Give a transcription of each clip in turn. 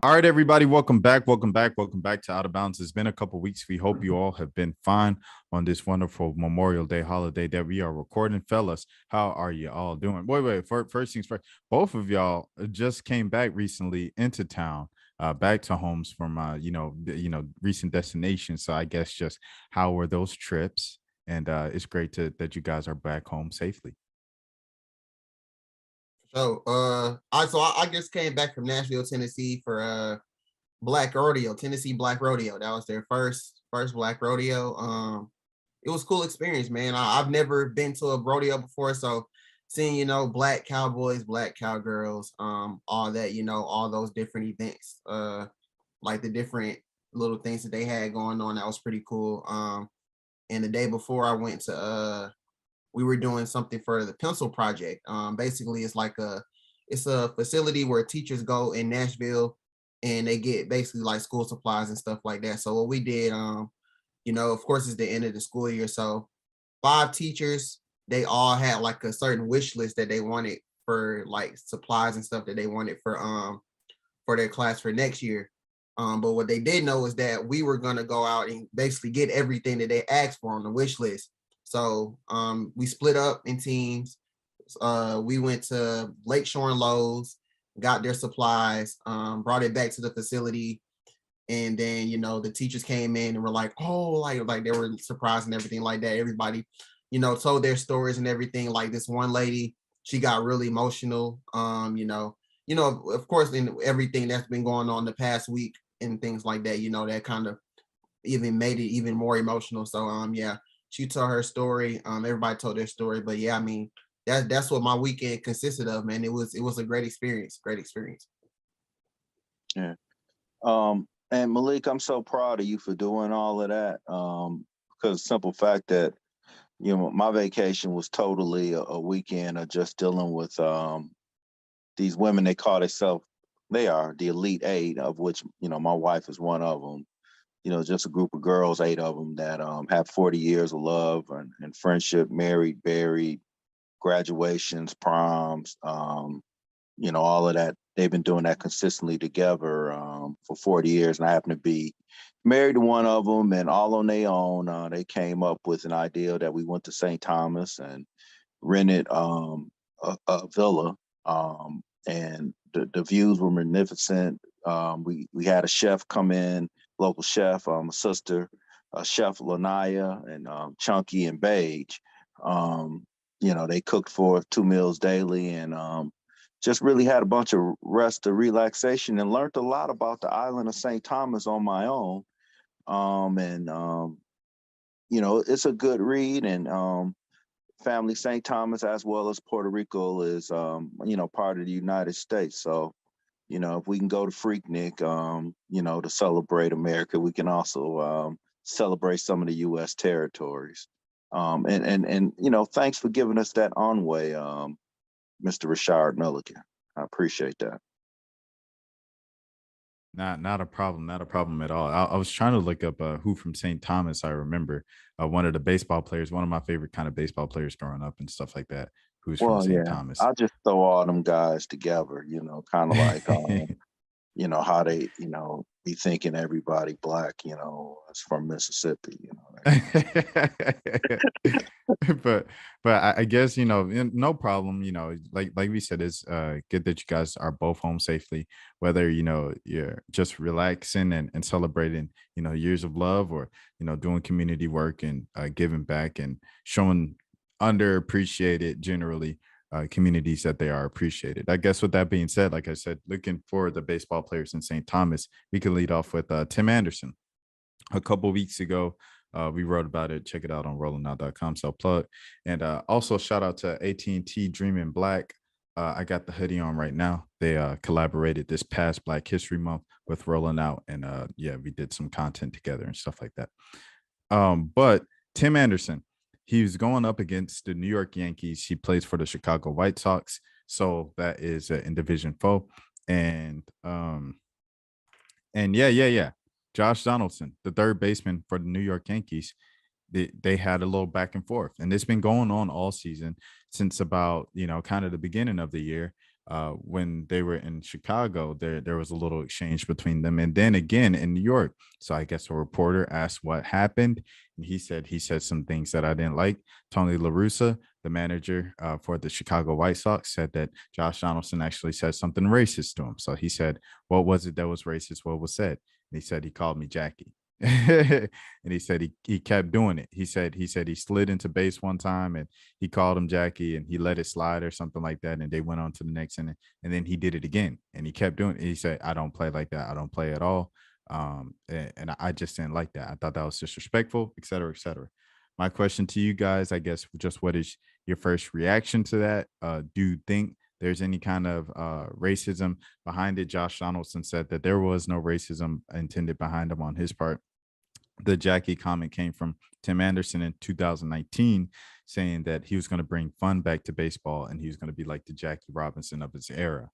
All right, everybody, welcome back. Welcome back to Out of Bounds. It's been a couple weeks. We hope you all have been fine on this wonderful Memorial Day holiday that we are recording. Fellas, how are you all doing? Wait. First things first, both of y'all just came back recently into town, back to homes from recent destinations. So I guess just how were those trips? And it's great that you guys are back home safely. I just came back from Nashville, Tennessee for Black Rodeo, Tennessee Black Rodeo. That was their first Black Rodeo. It was a cool experience, man. I've never been to a rodeo before, so seeing black cowboys, black cowgirls, all that, all those different events, like the different little things that they had going on, that was pretty cool. And the day before I went to we were doing something for the pencil project. Basically, it's a facility where teachers go in Nashville and they get basically like school supplies and stuff like that. So what we did, of course, it's the end of the school year. So 5 teachers, they all had like a certain wish list that they wanted for like supplies and stuff that they wanted for their class for next year. But what they did know is that we were gonna go out and basically get everything that they asked for on the wish list. So we split up in teams. We went to Lakeshore and Lowe's, got their supplies, brought it back to the facility, and then the teachers came in and were like, oh, like they were surprised and everything like that. Everybody, told their stories and everything. Like this one lady, she got really emotional. Of course, in everything that's been going on the past week and things like that, that kind of even made it even more emotional. So yeah, she told her story. Everybody told their story. But yeah, I mean, that's what my weekend consisted of, man. It was a great experience. Great experience. Yeah. And Malik, I'm so proud of you for doing all of that. Because simple fact that my vacation was totally a weekend of just dealing with these women. They are the Elite Eight, of which my wife is one of them. Just a group of girls, 8 of them that have 40 years of love and friendship, married, buried, graduations, proms, all of that. They've been doing that consistently together for 40 years. And I happen to be married to one of them, and all on their own. They came up with an idea that we went to St. Thomas and rented a villa. And the views were magnificent. We had a chef come in, local chef, a sister, Chef Lanaya and Chunky and Beige. They cooked for 2 meals daily and just really had a bunch of rest and relaxation and learned a lot about the island of St. Thomas on my own. It's a good read. And family St. Thomas, as well as Puerto Rico, is, part of the United States. So, if we can go to Freaknik, to celebrate America, we can also celebrate some of the U.S. territories. Thanks for giving us that envoy, Mr. Rashard Milligan. I appreciate that. Not a problem, not a problem at all. I was trying to look up who from St. Thomas. I remember one of the baseball players, one of my favorite kind of baseball players growing up and stuff like that, who's from Well, St. yeah, Thomas. I just throw all them guys together, kind of like how they, be thinking everybody black, is from Mississippi, but I guess no problem. Like we said, it's good that you guys are both home safely. Whether you're just relaxing and celebrating years of love, or doing community work and giving back and showing underappreciated generally communities that they are appreciated. I guess with that being said, like I said, looking for the baseball players in St. Thomas, we can lead off with Tim Anderson. A couple weeks ago, we wrote about it. Check it out on rollingout.com. So plug. And also shout out to AT&T Dreaming Black. I got the hoodie on right now. They collaborated this past Black History Month with Rolling Out. And yeah, we did some content together and stuff like that. But Tim Anderson, he was going up against the New York Yankees. He plays for the Chicago White Sox. So that is an in division foe. And yeah. Josh Donaldson, the third baseman for the New York Yankees, they had a little back and forth. And it's been going on all season since about, kind of the beginning of the year. when they were in Chicago, there was a little exchange between them, and then again in New York. So I guess a reporter asked what happened, and he said some things that I didn't like. Tony La Russa, the manager for the Chicago White Sox, said that Josh Donaldson actually said something racist to him. So he said, "What was it that was racist? What was said?" And he said he called me Jackie. And he said he kept doing it. He said he slid into base one time and he called him Jackie and he let it slide or something like that. And they went on to the next inning. And then he did it again and he kept doing it. He said, "I don't play like that. I don't play at all." And I just didn't like that. I thought that was disrespectful, et cetera, et cetera. My question to you guys, I guess, just what is your first reaction to that? Do you think there's any kind of racism behind it? Josh Donaldson said that there was no racism intended behind him on his part. The Jackie comment came from Tim Anderson in 2019, saying that he was going to bring fun back to baseball and he was going to be like the Jackie Robinson of his era.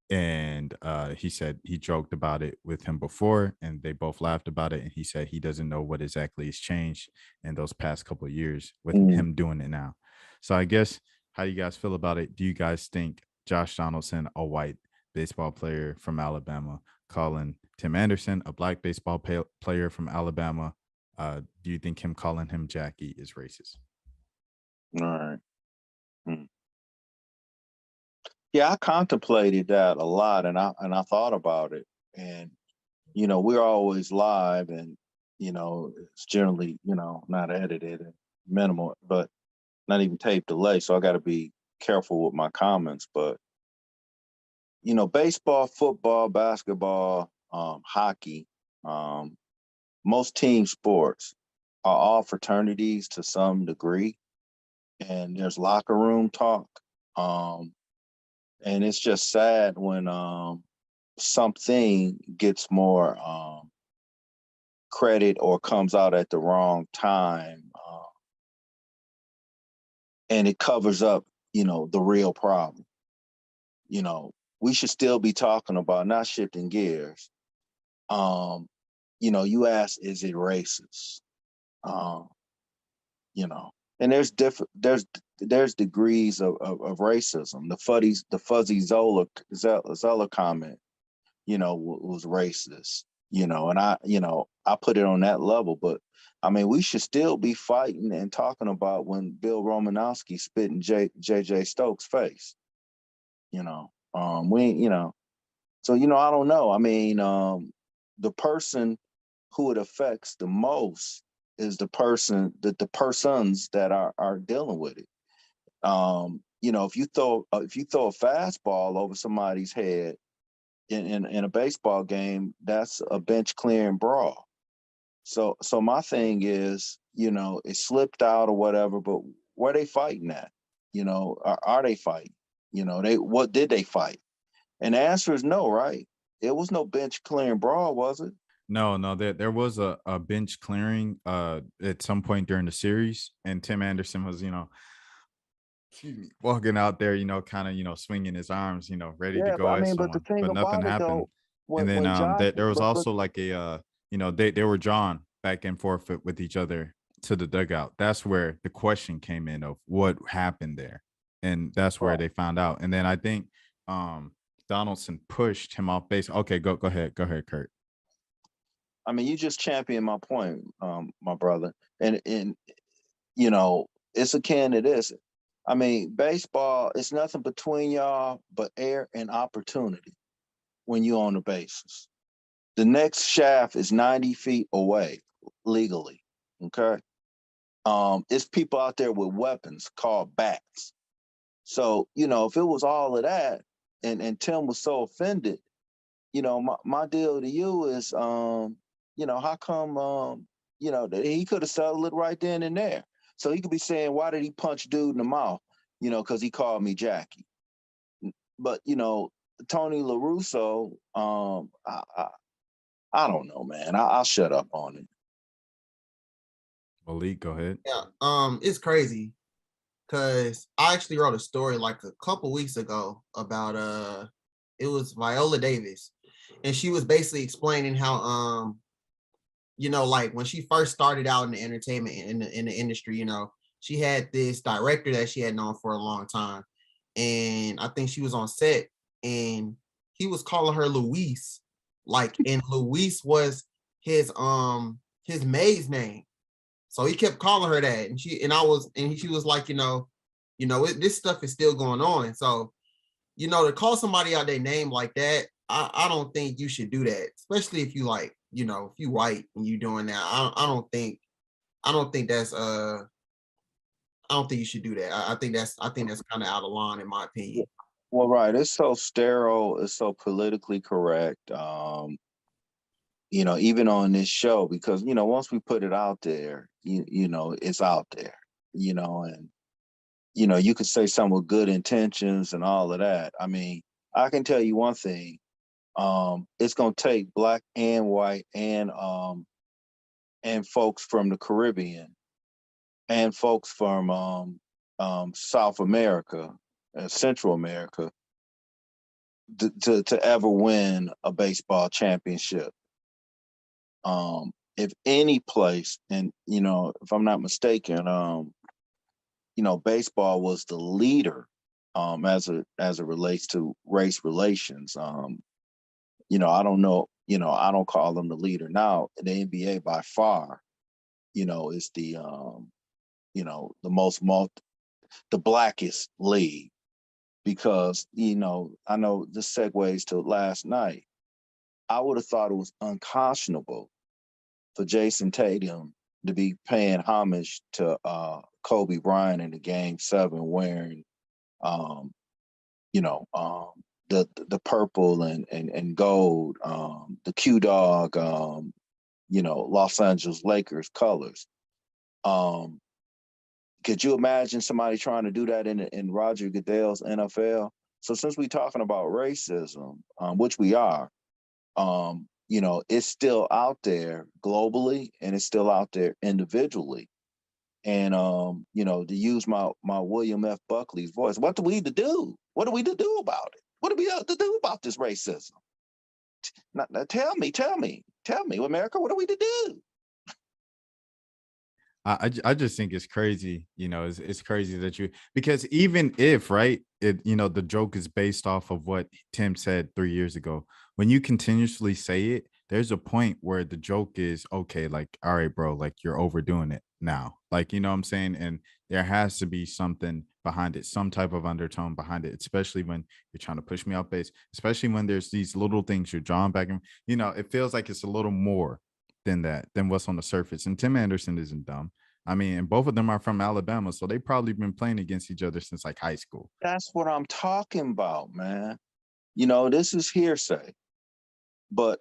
And he said he joked about it with him before and they both laughed about it. And he said he doesn't know what exactly has changed in those past couple of years with him doing it now. So I guess, how do you guys feel about it? Do you guys think Josh Donaldson, a white baseball player from Alabama, calling Tim Anderson, a black baseball player from Alabama, do you think him calling him Jackie is racist? All right. Yeah, I contemplated that a lot, and I thought about it, and we're always live, and it's generally not edited and minimal, but not even tape delay, so I got to be careful with my comments. But baseball, football, basketball, hockey, most team sports are all fraternities to some degree, and there's locker room talk. And it's just sad when something gets more credit or comes out at the wrong time, and it covers up, the real problem. We should still be talking about, not shifting gears. You ask, is it racist? And there's degrees of racism. The fuzzy Zola comment, was racist, and I put it on that level. But I mean, we should still be fighting and talking about when Bill Romanowski spit in JJ Stokes' face. So I don't know. I mean, the person who it affects the most is the persons that are dealing with it. If you throw a fastball over somebody's head in a baseball game, that's a bench clearing brawl. So my thing is, it slipped out or whatever, but where they fighting at? Are they fighting? What did they fight? And the answer is no, right? It was no bench clearing brawl, was it? No, there was a bench clearing at some point during the series, and Tim Anderson was, excuse me, walking out there, kind of, swinging his arms, ready to Yeah, but go I at mean, but the someone, thing but nothing about it happened. though, And then when Josh, there was but also like a, they were drawn back and forth with each other to the dugout. That's where the question came in of what happened there, and that's where right. they found out. And then I think Donaldson pushed him off base. Okay, go ahead, Kurt. I mean, you just championed my point, my brother, and it's akin to this. I mean, baseball, it's nothing between y'all but air and opportunity when you on the bases. The next shaft is 90 feet away legally. Okay. It's people out there with weapons called bats. So, if it was all of that and Tim was so offended, my deal to you is, how come, that he could have settled it right then and there. So he could be saying, why did he punch dude in the mouth? Because he called me Jackie. But, Tony La Russa, I don't know, man. I'll shut up on it. Malik, go ahead. Yeah, it's crazy because I actually wrote a story like a couple weeks ago about it was Viola Davis, and she was basically explaining how like when she first started out in the entertainment in the industry, she had this director that she had known for a long time, and I think she was on set, and he was calling her Luis, like, and Luis was his maid's name. So he kept calling her that, and she was like, this stuff is still going on. So, to call somebody out their name like that, I don't think you should do that, especially if you like, if you white and you doing that. I don't think that's I don't think you should do that. I think that's kind of out of line in my opinion. Well, right. It's so sterile. It's so politically correct. Even on this show, because, once we put it out there, it's out there, and, you could say something with good intentions and all of that. I mean, I can tell you one thing. It's going to take black and white and folks from the Caribbean and folks from South America, Central America, to ever win a baseball championship. If any place, and if I'm not mistaken, baseball was the leader as it relates to race relations. I don't know, I don't call them the leader now. The NBA by far, is the the blackest league, because I know this segues to last night. I would have thought it was unconscionable for Jason Tatum to be paying homage to Kobe Bryant in the Game 7 wearing the purple and gold, the Q Dog, Los Angeles Lakers colors. Could you imagine somebody trying to do that in Roger Goodell's NFL? So since we're talking about racism, which we are, it's still out there globally, and it's still out there individually. And to use my William F. Buckley's voice, what do we to do? What are we to do about it? What do we have to do about this racism? Now, tell me, America, what are we to do? I just think it's crazy, it's crazy that because even if, right, the joke is based off of what Tim said 3 years ago, when you continuously say it, there's a point where the joke is, okay, like, all right, bro, like, you're overdoing it now. Like, you know what I'm saying? And there has to be something behind it, some type of undertone behind it, especially when you're trying to push me off base, especially when there's these little things you're drawing back. And, it feels like it's a little more than what's on the surface. And Tim Anderson isn't dumb. I mean, and both of them are from Alabama, so they probably been playing against each other since like high school. That's what I'm talking about, man. This is hearsay, but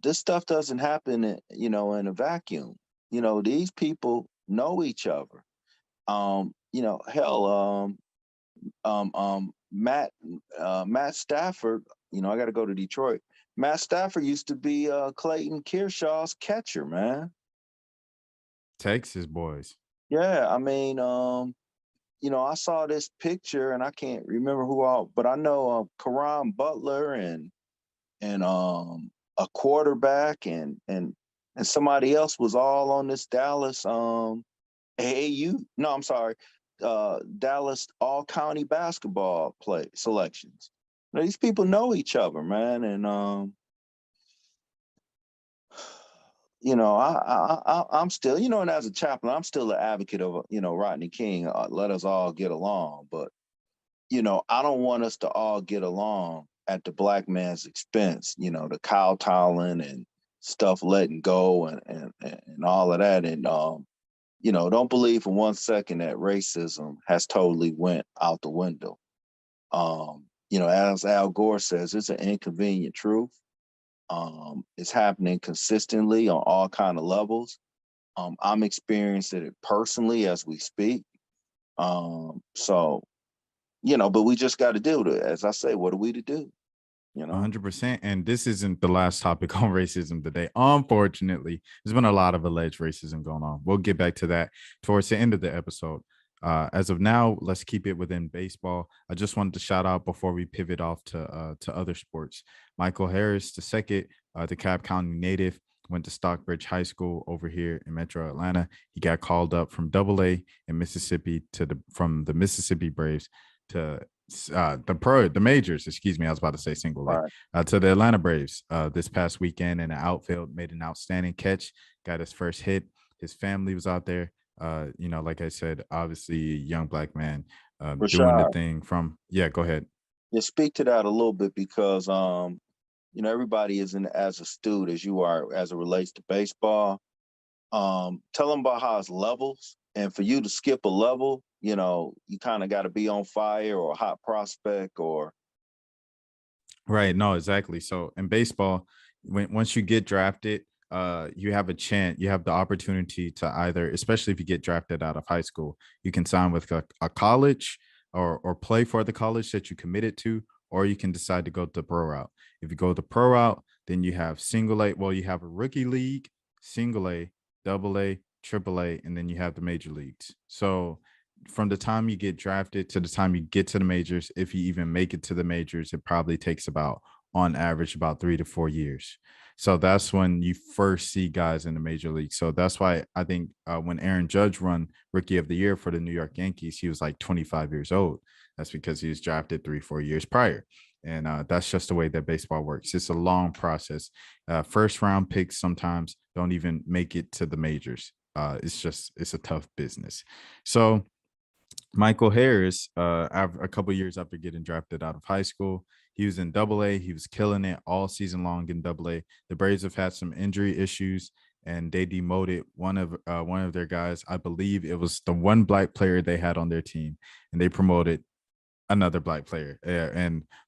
this stuff doesn't happen, in a vacuum. These people know each other. Hell, Matt Stafford. I got to go to Detroit. Matt Stafford used to be Clayton Kershaw's catcher, man. Texas boys. Yeah, I mean, I saw this picture and I can't remember who all, but I know Karan Butler and a quarterback and somebody else was all on this Dallas Dallas all county basketball play selections. These people know each other, man, and I'm still, and as a chaplain, I'm still an advocate of, Rodney King. Let us all get along, but I don't want us to all get along at the black man's expense. The kowtowing and stuff letting go and all of that, and don't believe for 1 second that racism has totally went out the window. As Al Gore says, it's an inconvenient truth. It's happening consistently on all kind of levels. I'm experiencing it personally as we speak. But we just got to do it. As I say, what are we to do? 100%. And this isn't the last topic on racism today. Unfortunately, there's been a lot of alleged racism going on. We'll get back to that towards the end of the episode. As of now, let's keep it within baseball. I just wanted to shout out before we pivot off to other sports. Michael Harris, the second, DeKalb County native, went to Stockbridge High School over here in Metro Atlanta. He got called up from AA in Mississippi from the Mississippi Braves to the majors, excuse me. I was about to say single A, Right. to the Atlanta Braves this past weekend in the outfield, made an outstanding catch, got his first hit. His family was out there. Like I said, obviously a young black man doing the Rashad, thing from, yeah, go ahead. yeah, speak to that a little bit because everybody isn't as astute as you are as it relates to baseball. Tell them about how it's levels, and for you to skip a level, you kind of got to be on fire or a hot prospect or Right. No, exactly. So in baseball, once you get drafted, you have a chance, you have the opportunity to either, especially if you get drafted out of high school, you can sign with a college or play for the college that you committed to, or you can decide to go the pro route. If you go the pro route, then you have single A, well, you have a rookie league, single A, double A, triple A, and then you have the major leagues. So from the time you get drafted to the time you get to the majors, if you even make it to the majors, it probably takes about, on average, about 3 to 4 years. So that's when you first see guys in the major league. So that's why I think when Aaron Judge won Rookie of the Year for the New York Yankees, he was like 25 years old. That's because he was drafted 3, 4 years prior. And that's just the way that baseball works. It's a long process. First round picks sometimes don't even make it to the majors. It's a tough business. So Michael Harris, a couple years after getting drafted out of high school, he was in Double A. He was killing it all season long in Double A. The Braves have had some injury issues, and they demoted one of their guys. I believe it was the one black player they had on their team, and they promoted another black player.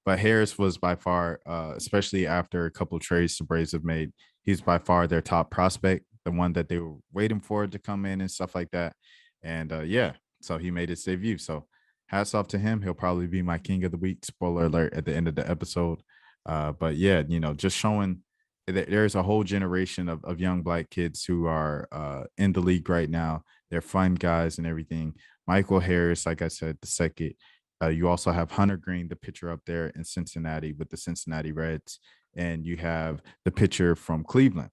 But Harris was by far, especially after a couple of trades the Braves have made, he's by far their top prospect, the one that they were waiting for to come in and stuff like that. And yeah, so he made his debut. So hats off to him. He'll probably be my king of the week. Spoiler alert at the end of the episode. But yeah, just showing that there's a whole generation of young black kids who are in the league right now. They're fun guys and everything. Michael Harris, like I said, the second. You also have Hunter Green, the pitcher up there in Cincinnati with the Cincinnati Reds. And you have the pitcher from Cleveland.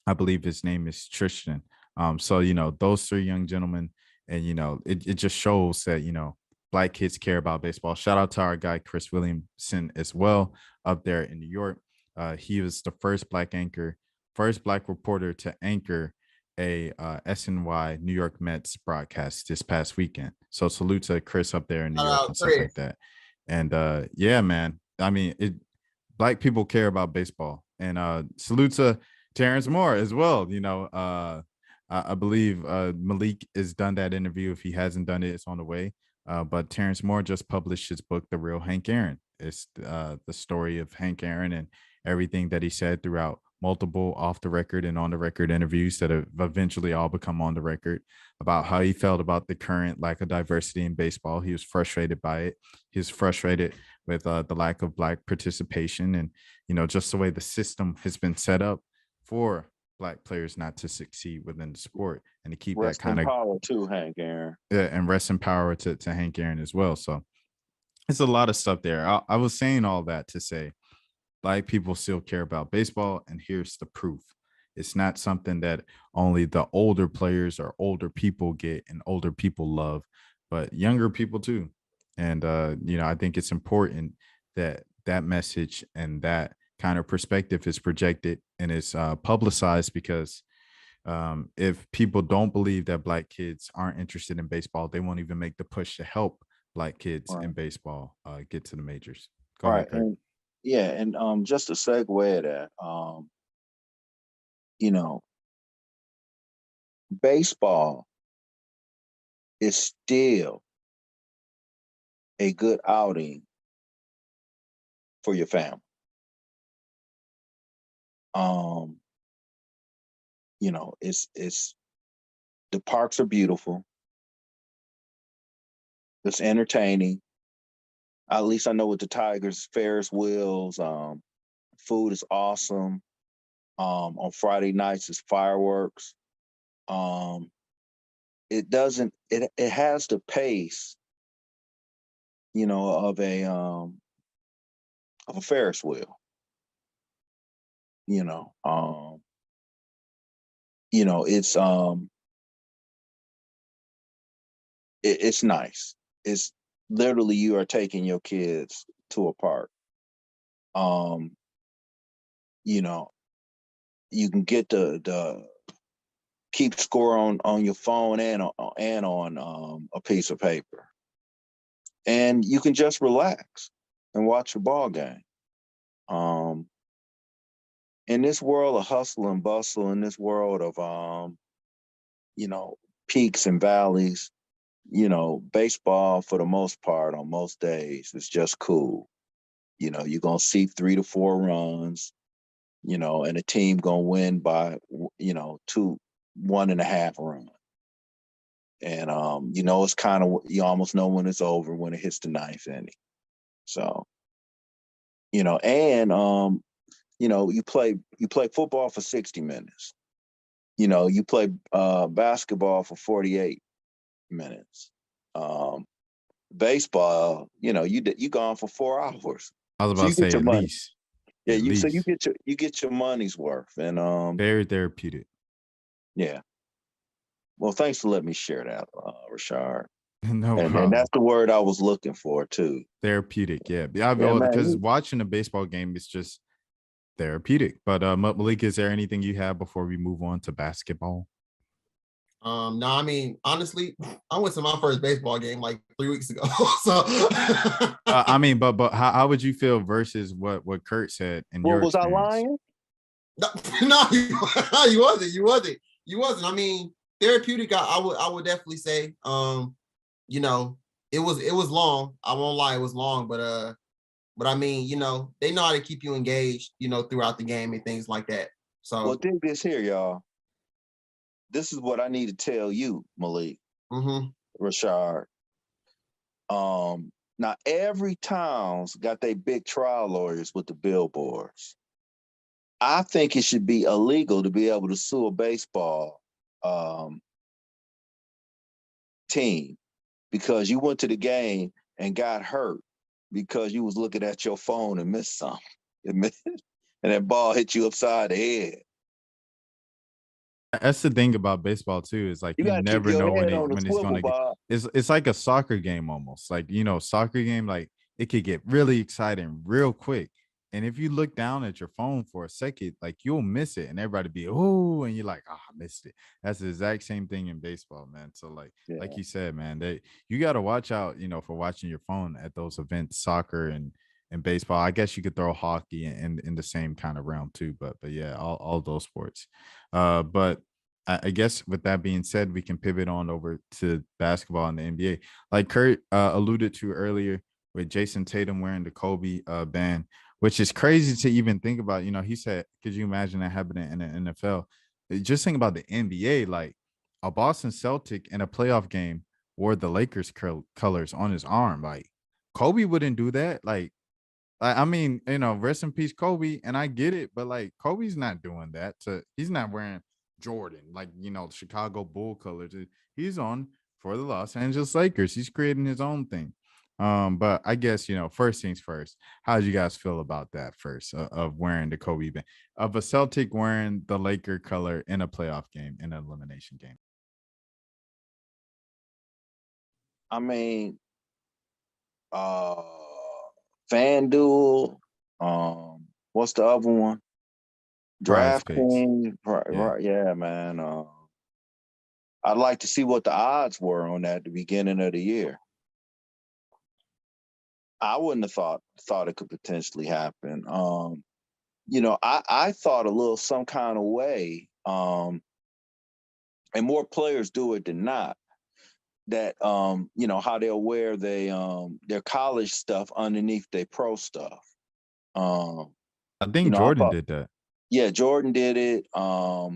I believe his name is Tristan. So, those three young gentlemen, and, it just shows that, black kids care about baseball. Shout out to our guy, Chris Williamson, as well, up there in New York. He was the first black reporter to anchor a SNY New York Mets broadcast this past weekend. So salute to Chris up there in New Shout York out and stuff Chris. like that. And yeah, man. I mean, black people care about baseball. And salute to Terrence Moore as well. I believe Malik has done that interview. If he hasn't done it, it's on the way. But Terrence Moore just published his book, The Real Hank Aaron. It's the story of Hank Aaron and everything that he said throughout multiple off the record and on the record interviews that have eventually all become on the record, about how he felt about the current lack of diversity in baseball. He was frustrated by it. He was frustrated with the lack of black participation and, just the way the system has been set up for black players not to succeed within the sport and to keep that rest in kind of, power too, Hank Aaron. and rest in power to Hank Aaron as well. So it's a lot of stuff there. I was saying all that to say black people still care about baseball, and here's the proof. It's not something that only the older players or older people get and older people love, but younger people too. And I think it's important that that message and that kind of perspective is projected and is publicized, because if people don't believe that black kids aren't interested in baseball, they won't even make the push to help black kids Right. in baseball get to the majors. Go Right. ahead, Kirk. And yeah, and just to segue that, you know, baseball is still a good outing for your family. Um, it's the parks are beautiful. It's entertaining. At least I know with the Tigers, Ferris wheels, food is awesome. On Friday nights it's fireworks. It has the pace, of a Ferris wheel. You know, um, it's nice. It's literally you are taking your kids to a park. Um, you know, you can get the keep score on your phone and on a piece of paper, and you can just relax and watch a ball game. Um, in this world of hustle and bustle, in this world of you know, peaks and valleys, you know, baseball for the most part on most days is just cool. You know, you're gonna see 3 to 4 runs, you know, and a team gonna win by, you know, 1.5 runs. And you know, it's kind of, you almost know when it's over when it hits the ninth inning. So, you know, and you know, you play football for 60 minutes. You know, you play basketball for 48 minutes. Um, baseball, you know, you gone for 4 hours. I was So about to you get say your at money. least, Yeah, at least. you get your money's worth. And Very therapeutic. yeah. Well, thanks for letting me share that, Rashard. No And problem. that's the word I was looking for too. Therapeutic, yeah. Yeah, Yeah, because man. watching a baseball game is just therapeutic. But Malik, is there anything you have before we move on to basketball? No, I mean, honestly, I went to my first baseball game like 3 weeks ago. So I mean, but how would you feel versus what Kurt said in Well, your was I experience? lying? no, no, you wasn't. I mean, therapeutic. I would definitely say. You know, it was long. I won't lie, it was long, but I mean, you know, they know how to keep you engaged, you know, throughout the game and things like that. Well, So, dig this here, y'all. This is what I need to tell you, Malik, mhm. Rashard. Now every town's got their big trial lawyers with the billboards. I think it should be illegal to be able to sue a baseball um, team because you went to the game and got hurt because you was looking at your phone and missed something. And that ball hit you upside the head. That's the thing about baseball too. Is like You you got to keep never your know head on the when it's swivel, gonna get. Bob. It's like a soccer game almost. Like soccer game. Like it could get really exciting real quick. And if you look down at your phone for a second, like you'll miss it, and everybody be oh, and you're like, oh, I missed it. That's the exact same thing in baseball, man. So like Yeah. you said, man, you got to watch out, for watching your phone at those events, soccer and baseball. I guess you could throw hockey in the same kind of realm too, but yeah, all those sports. But I guess with that being said, we can pivot on over to basketball and the NBA. Like Kurt alluded to earlier with Jason Tatum wearing the Kobe band, which is crazy to even think about. He said, could you imagine that happening in the NFL? Just think about the NBA, like a Boston Celtic in a playoff game wore the Lakers colors on his arm. Like Kobe wouldn't do that. Like I mean, rest in peace, Kobe, and I get it, but like Kobe's not doing that. He's not wearing Jordan, like Chicago Bull colors. He's on for the Los Angeles Lakers. He's creating his own thing. But I guess first things first. How did you guys feel about that first of wearing the Kobe band of a Celtic wearing the Laker color in a playoff game in an elimination game? I mean, uh, FanDuel. What's the other one? Prize picks, DraftKings. yeah. Right, yeah, man. I'd like to see what the odds were on that at the beginning of the year. I wouldn't have thought it could potentially happen. I thought a little some kind of way, and more players do it than not. That how they'll wear their college stuff underneath their pro stuff. I think I Jordan thought, did that. yeah, Jordan did it. A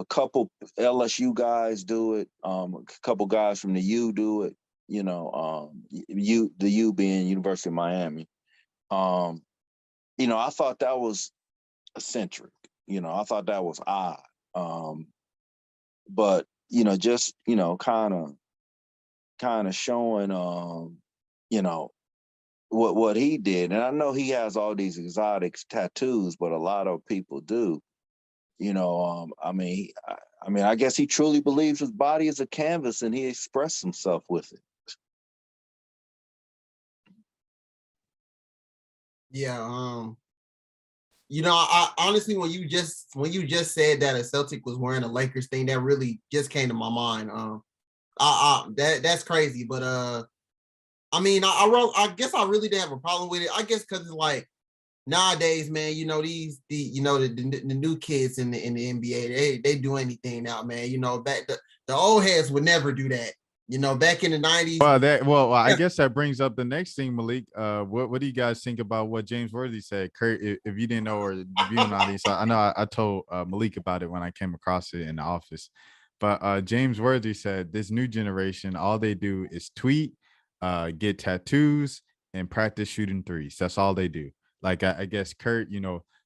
couple LSU guys do it. A couple guys from the U do it. The U being University of Miami. I thought that was eccentric. I thought that was odd. But just kind of showing what he did. And I know he has all these exotic tattoos, but a lot of people do. I guess he truly believes his body is a canvas and he expressed himself with it. Yeah. I honestly, when you just said that a Celtic was wearing a Lakers thing, that really just came to my mind. That's crazy. But I mean, I guess I really didn't have a problem with it. I guess because it's like nowadays, man, the new kids in the NBA, they do anything now, man. Back the old heads would never do that. Back in the 90s. Well, I guess that brings up the next thing, Malik. What do you guys think about what James Worthy said? Kurt, if you didn't know, or the viewing audience, I know I told Malik about it when I came across it in the office. But James Worthy said this new generation, all they do is tweet, get tattoos, and practice shooting threes. That's all they do. Like I guess Kurt,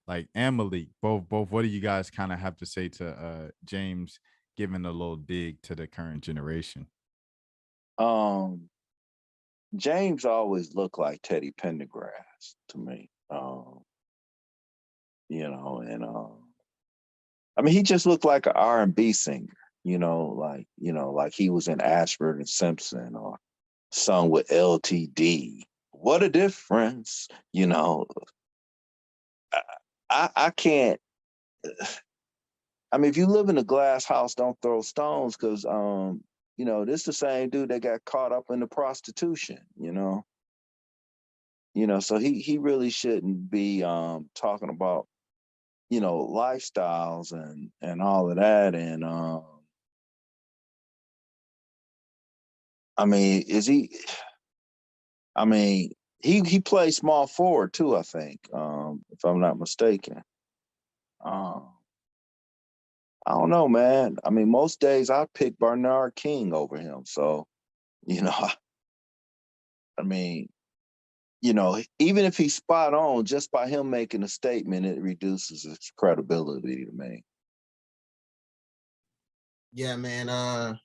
like and Malik, both. What do you guys kind of have to say to James, giving a little dig to the current generation? James always looked like Teddy Pendergrass to me. And I mean, he just looked like an R&B singer, like he was in Ashford and Simpson or sung with LTD. What a difference, I can't. I mean, if you live in a glass house, don't throw stones, because this the same dude that got caught up in the prostitution, so he really shouldn't be talking about, lifestyles and all of that. And I mean, he plays small forward too, I think, if I'm not mistaken. I don't know, man. I mean, most days I pick Bernard King over him. So, I mean, even if he's spot on, just by him making a statement, it reduces his credibility to me. Yeah, man.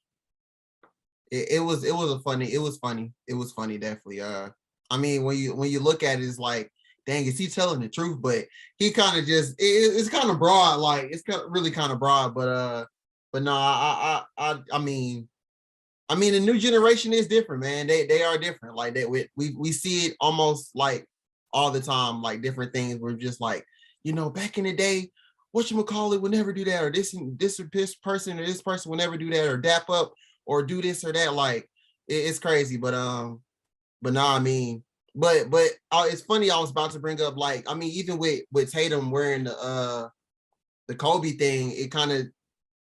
It was funny, definitely. I mean, when you look at it, it's like, dang, is he telling the truth? But he kind of just it's kind of broad, like it's really kind of broad. But no, I mean, the new generation is different, man. They are different. Like that, we see it almost like all the time, like different things. We're just like, back in the day, whatchamacallit would never do that, or this person or this person would never do that, or dap up or do this or that. Like it's crazy. But no, I mean, but it's funny. I was about to bring up, like, I mean, even with Tatum wearing the Kobe thing, it kind of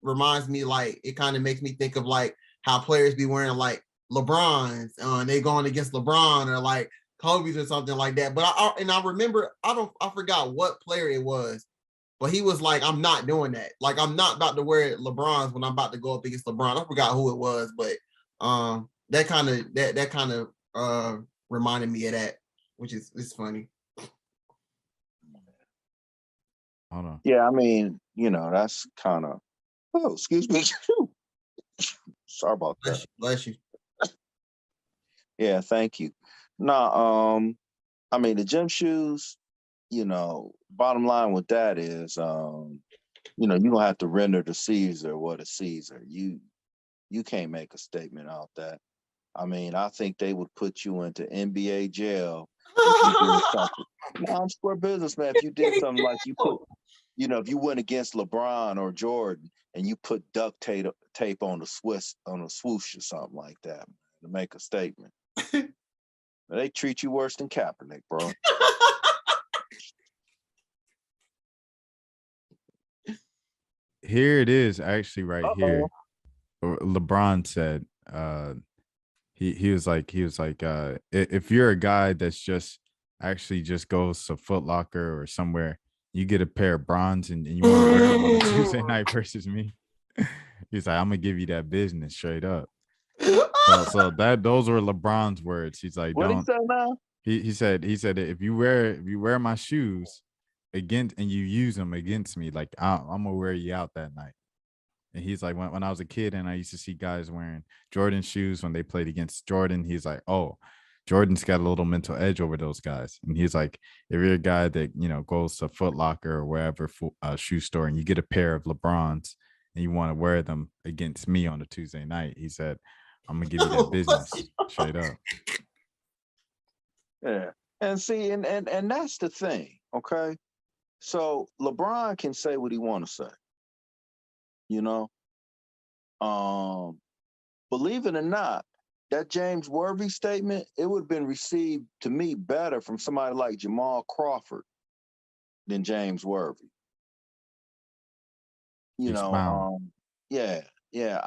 reminds me, like, it kind of makes me think of like how players be wearing like LeBrons, and they going against LeBron or like Kobe's or something like that. But I remember, I forgot what player it was, but he was like, I'm not doing that. Like, I'm not about to wear LeBrons when I'm about to go up against LeBron. I forgot who it was, but that kind of reminded me of that, which is, it's funny. Hold on. Yeah, I mean, that's kind of. Oh, excuse me. Sorry about that. Bless you. Yeah, thank you. No, I mean, the gym shoes, bottom line with that is, you don't have to render to Caesar what is Caesar. You can't make a statement out that. I mean, I think they would put you into NBA jail if you did something. No, I'm square business, man. If you did something like you put, if you went against LeBron or Jordan and you put duct tape on a swoosh or something like that, man, to make a statement. They treat you worse than Kaepernick, bro. Here it is, actually, right Uh-oh. here. LeBron said, he was like, if you're a guy that's just actually just goes to Foot Locker or somewhere, you get a pair of bronze and you want to wear them on a Tuesday night versus me. He's like, I'm gonna give you that business straight up. So those were LeBron's words. He's like, what he say now? He said if you wear my shoes against and you use them against me, like I'm gonna wear you out that night. And he's like, when I was a kid and I used to see guys wearing Jordan shoes when they played against Jordan, he's like, oh, Jordan's got a little mental edge over those guys. And he's like, if you're a guy that, goes to Foot Locker or wherever shoe store and you get a pair of LeBrons and you want to wear them against me on a Tuesday night, he said, I'm going to give you that business straight up. Yeah. And see, and that's the thing, okay? So LeBron can say what he want to say, you know. Believe it or not, that James Worthy statement, it would have been received to me better from somebody like Jamal Crawford than James Worthy. You know, Expound. yeah, yeah,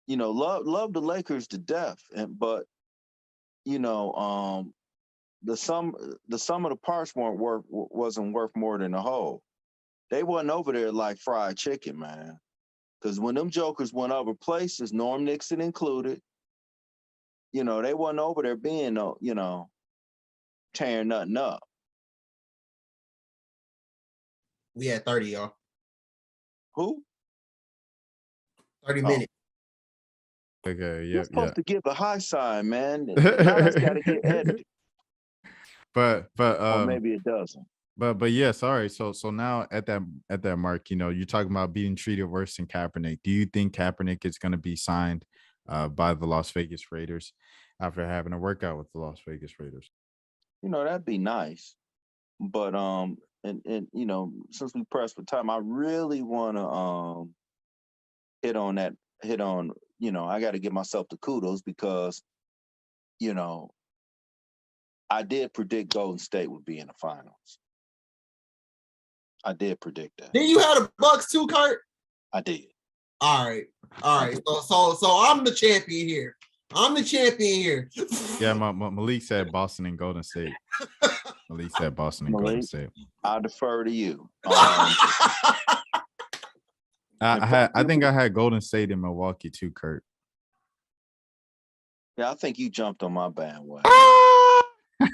love the Lakers to death, but you know, the sum of the parts wasn't worth more than the whole. They wasn't over there like fried chicken, man. Because when them jokers went other places, Norm Nixon included, they wasn't over there being tearing nothing up. We had 30, y'all. Who? 30 minutes. Okay, You're yeah, yeah. supposed to give a high sign, man. Now that's got to get edited, But or maybe it doesn't. but yeah, sorry. So now at that mark, you're talking about being treated worse than Kaepernick. Do you think Kaepernick is going to be signed by the Las Vegas Raiders after having a workout with the Las Vegas Raiders? That'd be nice. But and since we pressed for time, I really want to hit on, I got to give myself the kudos because, I did predict Golden State would be in the finals. I did predict that. Then you had the Bucks too, Kurt? I did. All right. So I'm the champion here. Yeah, Malik said Boston and Golden State. Malik said Boston and Golden State. I defer to you. I think I had Golden State in Milwaukee too, Kurt. Yeah, I think you jumped on my bandwagon.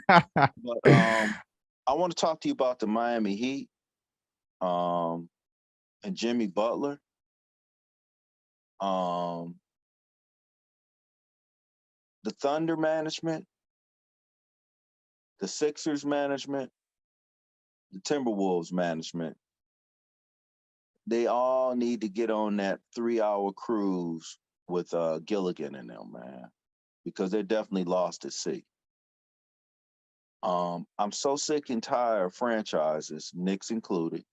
But I want to talk to you about the Miami Heat and Jimmy Butler. The Thunder management, the Sixers management, the Timberwolves management, they all need to get on that 3-hour cruise with Gilligan and them, man, because they definitely lost at sea. I'm so sick and tired of franchises, Knicks included,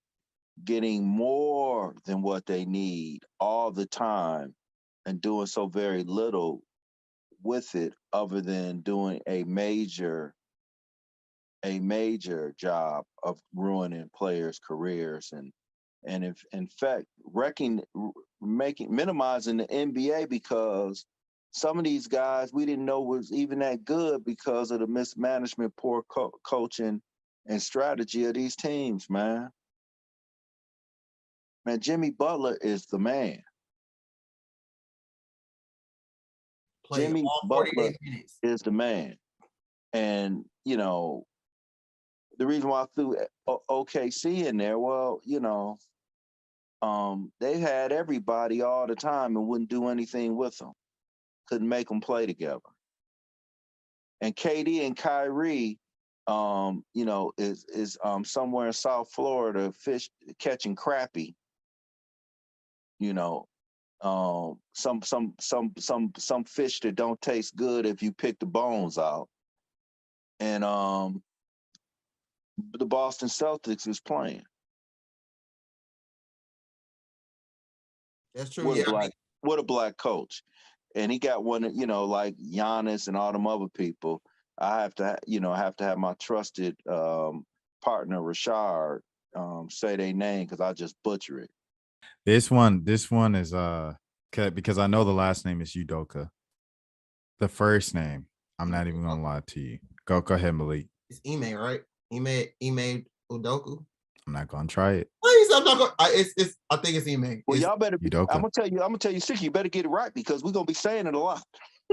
getting more than what they need all the time and doing so very little with it other than doing a major job of ruining players' careers and if in fact minimizing the NBA because some of these guys we didn't know was even that good because of the mismanagement, poor coaching, and strategy of these teams, man. Man, Jimmy Butler is the man. Jimmy Butler is the man. And, the reason why I threw OKC in there, well, they had everybody all the time and wouldn't do anything with them. Couldn't make them play together. And KD and Kyrie, is somewhere in South Florida catching crappie. Some fish that don't taste good if you pick the bones out. And the Boston Celtics is playing. That's true. What a black coach. And he got one, like Giannis and all them other people. I have to have my trusted partner Rashard say their name because I just butcher it. This one is because I know the last name is Udoka. The first name, I'm not even gonna lie to you. Go ahead, Malik. It's Ime, right? Ime Udoka. I'm not gonna try it. Please, I'm not going. I think it's Ime. Well, y'all better. Udoka. I'm gonna tell you, Sick. You better get it right because we're gonna be saying it a lot.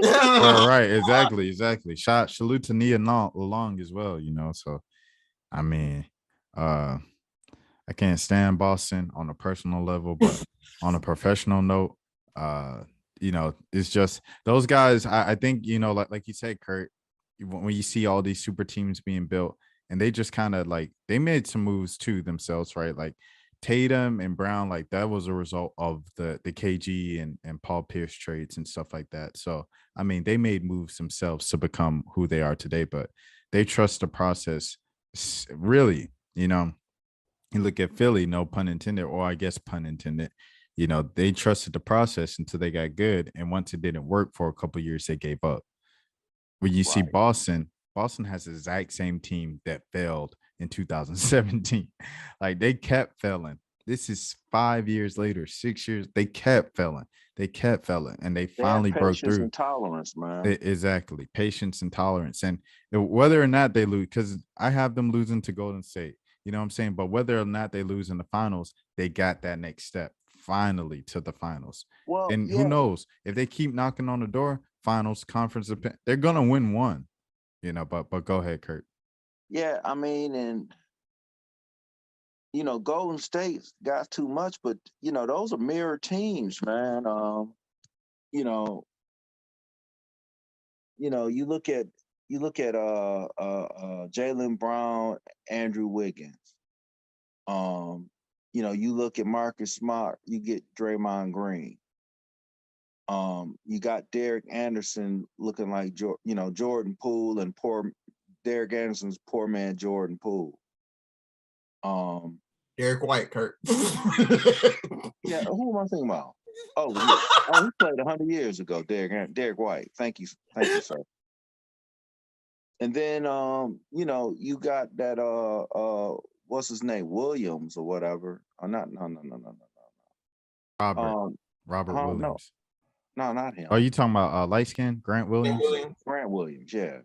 Right, exactly. Salute to Nia Long as well. So I mean, I can't stand Boston on a personal level, but on a professional note, it's just those guys. I think like you said, Kurt, when you see all these super teams being built, and they just kind of like they made some moves to themselves, right? Like Tatum and Brown, like that was a result of the KG and Paul Pierce trades and stuff like that. So I mean, they made moves themselves to become who they are today, but they trust the process. Really, you look at Philly, no pun intended, or I guess pun intended. They trusted the process until they got good, and once it didn't work for a couple years, they gave up. When you see Right. Boston has the exact same team that failed in 2017. Like they kept failing. This is 5 years later, 6 years. They kept failing. They kept failing, and they They have finally broke patience through. and tolerance, man. Exactly, patience and tolerance, and whether or not they lose, because I have them losing to Golden State. You know what I'm saying? But whether or not they lose in the finals, they got that next step finally to the finals. Well, And who yeah, knows if they keep knocking on the door, finals, conference, they're gonna win one. But go ahead, Kurt. yeah. I mean, and Golden State's got too much, but those are mirror teams, man. You know, you look at Jalen Brown, Andrew Wiggins. You look at Marcus Smart, you get Draymond Green. You got Derek Anderson looking like Jordan Poole and poor Derek Anderson's poor man Jordan Poole. Derek White, Kurt. Yeah, who am I thinking about? Oh, yeah. He played 100 years ago. Derek White. Thank you, sir. And then you got that what's his name, Williams or whatever. Or not, no. Robert Um, Robert no, Williams. not him. Are you talking about light skin Grant Williams? Grant Williams, yeah.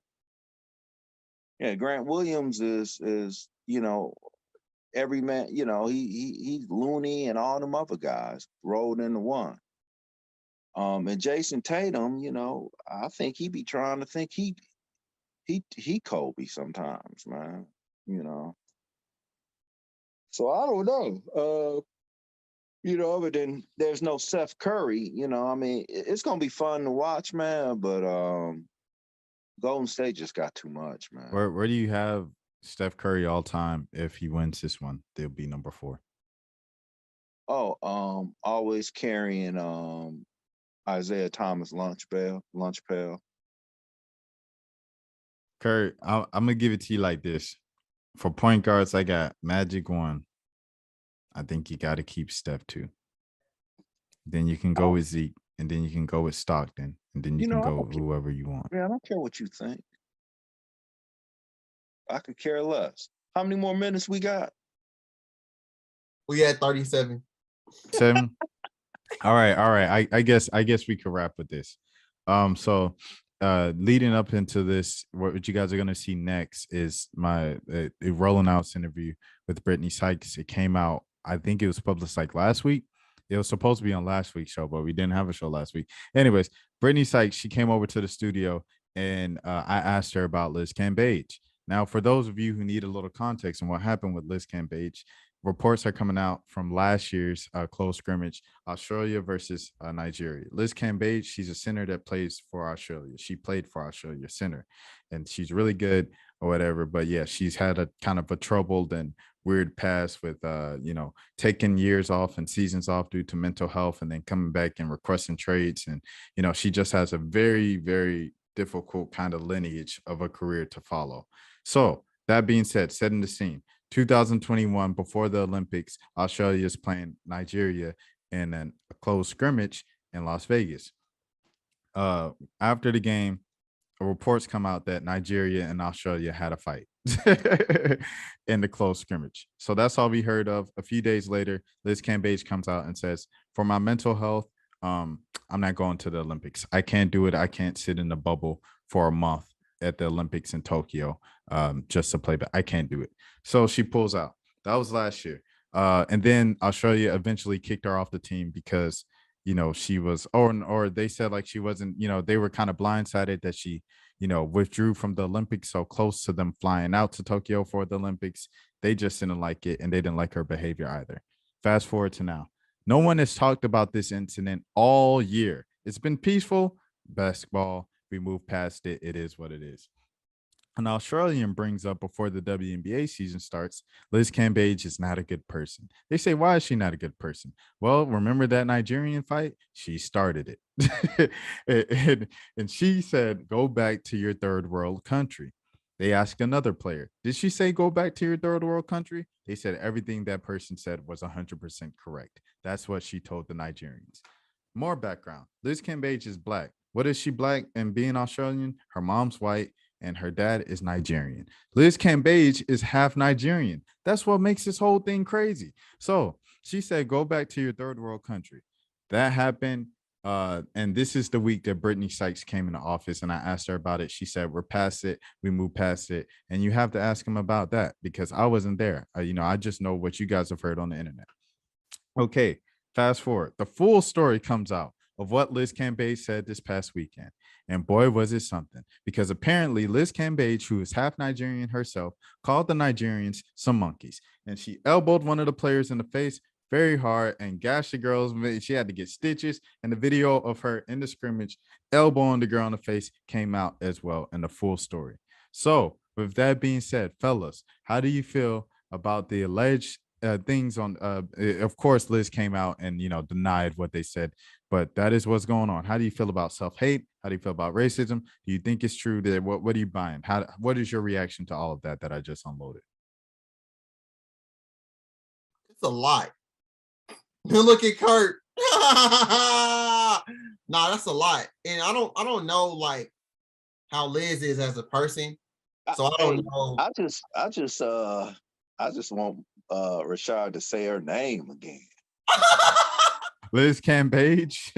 Yeah, Grant Williams is every man, he's loony and all them other guys rolled into one. And Jason Tatum, I think he be trying to think he Kobe sometimes, man. So I don't know. But then there's no Seth Curry, I mean, it's gonna be fun to watch, man, but Golden State just got too much, man. Where do you have Steph Curry all time? If he wins this one, they'll be number 4. Oh, always carrying Isaiah Thomas lunch pail. Kurt, I'm gonna give it to you like this. For point guards, I got Magic 1. I think you got to keep Steph 2. Then you can go with Zeke, and then you can go with Stockton, and then you can go with whoever you want. Man, I don't care what you think. I could care less. How many more minutes we got? We had 37. 7. All right. I guess we could wrap with this. So leading up into this, what you guys are gonna see next is my a Rolling Outs interview with Brittney Sykes. It came out, I think it was published like last week. It was supposed to be on last week's show, but we didn't have a show last week. Anyways, Brittney Sykes, she came over to the studio, and I asked her about Liz Cambage. Now, for those of you who need a little context on what happened with Liz Cambage, reports are coming out from last year's close scrimmage, Australia versus Nigeria. Liz Cambage, she's a center that plays for Australia. She played for Australia center, and she's really good or whatever. But yeah, she's had a kind of a troubled and weird past with, taking years off and seasons off due to mental health, and then coming back and requesting trades. And, she just has a very, very difficult kind of lineage of a career to follow. So that being said, setting the scene, 2021, before the Olympics, Australia is playing Nigeria in a close scrimmage in Las Vegas. After the game, reports come out that Nigeria and Australia had a fight in the close scrimmage. So that's all we heard of. A few days later, Liz Cambage comes out and says, for my mental health, I'm not going to the Olympics. I can't do it. I can't sit in the bubble for a month at the Olympics in Tokyo just to play, but I can't do it. So she pulls out. That was last year. And then Australia eventually kicked her off the team because, she was, or they said like she wasn't, they were kind of blindsided that she, withdrew from the Olympics so close to them flying out to Tokyo for the Olympics. They just didn't like it, and they didn't like her behavior either. Fast forward to now. No one has talked about this incident all year. It's been peaceful. Basketball, we move past it. It is what it is. An Australian brings up before the WNBA season starts, Liz Cambage is not a good person. They say, why is she not a good person? Well, remember that Nigerian fight? She started it. and she said, go back to your third world country. They asked another player, did she say go back to your third world country? They said everything that person said was 100% correct. That's what she told the Nigerians. More background. Liz Cambage is black. What is she black and being Australian? Her mom's white and her dad is Nigerian. Liz Cambage is half Nigerian. That's what makes this whole thing crazy. So she said, go back to your third world country. That happened. And this is the week that Brittney Sykes came into office, and I asked her about it. She said, we're past it. We moved past it. And you have to ask him about that because I wasn't there. I just know what you guys have heard on the internet. Okay, fast forward. The full story comes out of what Liz Cambage said this past weekend. And boy, was it something. Because apparently Liz Cambage, who is half Nigerian herself, called the Nigerians some monkeys. And she elbowed one of the players in the face very hard and gashed the girl's. She had to get stitches. And the video of her in the scrimmage elbowing the girl in the face came out as well in the full story. So with that being said, fellas, how do you feel about the alleged things on of course Liz came out and denied what they said, but that is what's going on. How do you feel about self-hate? How do you feel about racism? Do you think it's true? That what are you buying? What is your reaction to all of that I just unloaded? It's a lot. Look at Kurt. Nah, that's a lot. And I don't know like how Liz is as a person. So I don't know. I just want Rashard to say her name again. Liz Cambage.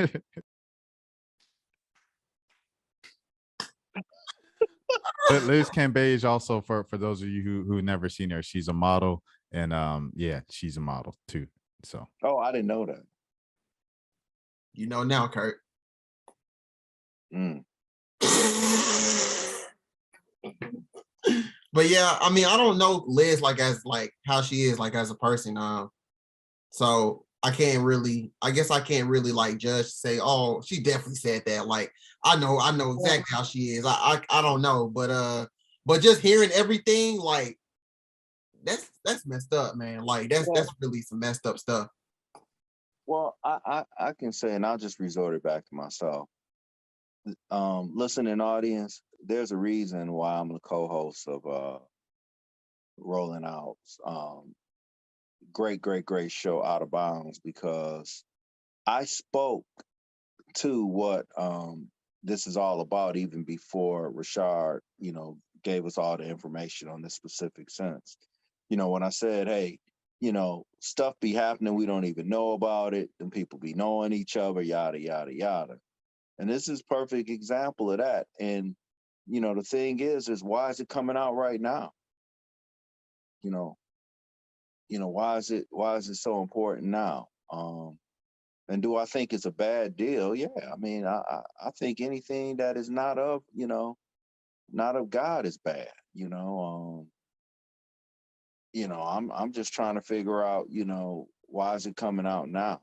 Liz Cambage also, for those of you who never seen her, she's a model, and yeah, she's a model too. So I didn't know that. You know now, Kurt. But yeah, I mean, I don't know Liz as how she is as a person. So I can't really like judge, say, oh, she definitely said that. Like I know exactly how she is. I don't know, but just hearing everything, like that's messed up, man. Like that's really some messed up stuff. Well, I can say, and I'll just resort it back to myself. Listening audience, there's a reason why I'm the co-host of Rolling Out. Great show, Out of Bounds, because I spoke to what this is all about even before Rashard, gave us all the information on this specific sense. When I said, hey, stuff be happening, we don't even know about it, and people be knowing each other, yada, yada, yada. And this is perfect example of that. And, the thing is why is it coming out right now? Why is it so important now? And do I think it's a bad deal? Yeah. I mean, I think anything that is not of God is bad. I'm just trying to figure out, why is it coming out now?